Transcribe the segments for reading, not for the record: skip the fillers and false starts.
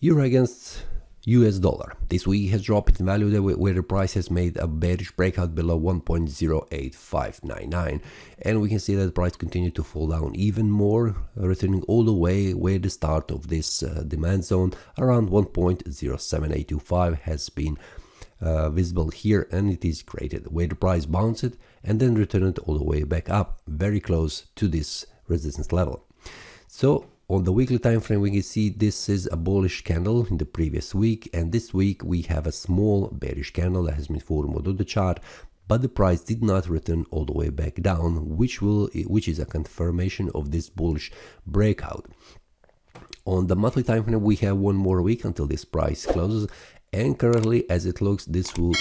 Euro against US dollar. This week has dropped in value where the price has made a bearish breakout below 1.08599, and we can see that the price continued to fall down even more, returning all the way where the start of this demand zone around 1.07825 has been visible here, and it is created where the price bounced and then returned all the way back up very close to this resistance level. So on the weekly time frame, we can see this is a bullish candle in the previous week, and this week we have a small bearish candle that has been formed on the chart, but the price did not return all the way back down, which is a confirmation of this bullish breakout. On the monthly time frame, we have one more week until this price closes, and currently, as it looks, this could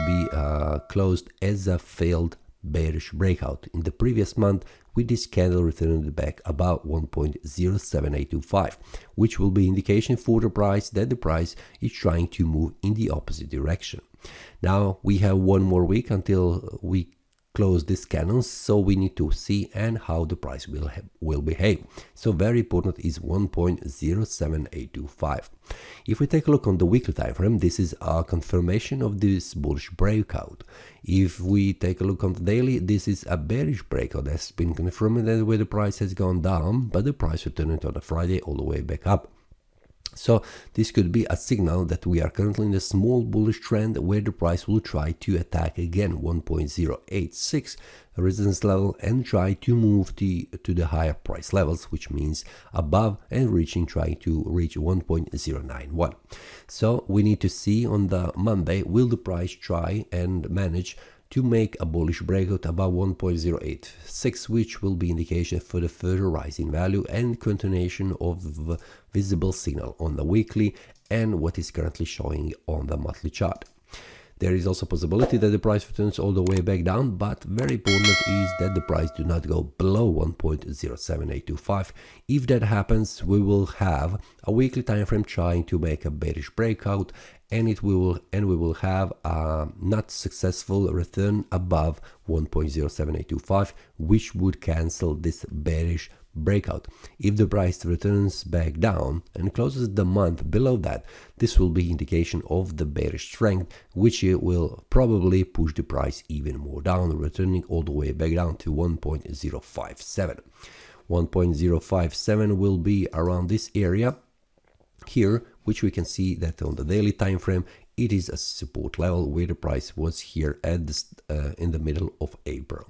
be closed as a failed bearish breakout. In the previous month, with this candle returned back about 1.07825, which will be indication for the price that the price is trying to move in the opposite direction. Now we have one more week until we close this candle, so we need to see and how the price will behave. So very important is 1.07825. If we take a look on the weekly time frame, this is a confirmation of this bullish breakout. If we take a look on the daily, this is a bearish breakout that's been confirmed that where the price has gone down, but the price returned on a Friday all the way back up. So this could be a signal that we are currently in a small bullish trend where the price will try to attack again 1.086 resistance level and try to move to the higher price levels, which means above and trying to reach 1.091. So we need to see on the Monday, will the price try and manage to make a bullish breakout above 1.086, which will be indication for the further rise in value and continuation of visible signal on the weekly and what is currently showing on the monthly chart. There is also a possibility that the price returns all the way back down, but very important is that the price do not go below 1.07825. If that happens, we will have a weekly time frame trying to make a bearish breakout, and we will have a not successful return above 1.07825, which would cancel this bearish breakout. If the price returns back down and closes the month below that, this will be indication of the bearish strength, which will probably push the price even more down, returning all the way back down to 1.057. 1.057 will be around this area here, which we can see that on the daily time frame it is a support level where the price was here at this, in the middle of April.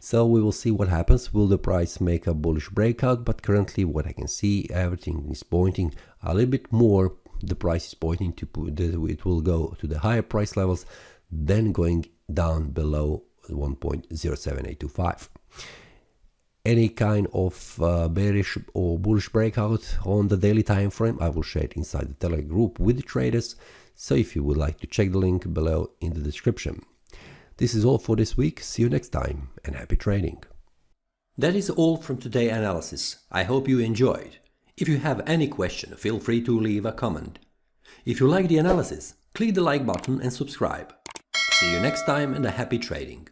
So we will see what happens. Will the price make a bullish breakout? But currently what I can see, everything is pointing a little bit more. The price is pointing to it will go to the higher price levels, then going down below 1.07825. Any kind of bearish or bullish breakout on the daily time frame, I will share it inside the Telegram group with the traders. So if you would like to check the link below in the description. This is all for this week. See you next time and happy trading. That is all from today's analysis. I hope you enjoyed. If you have any question, feel free to leave a comment. If you like the analysis, click the like button and subscribe. See you next time and a happy trading.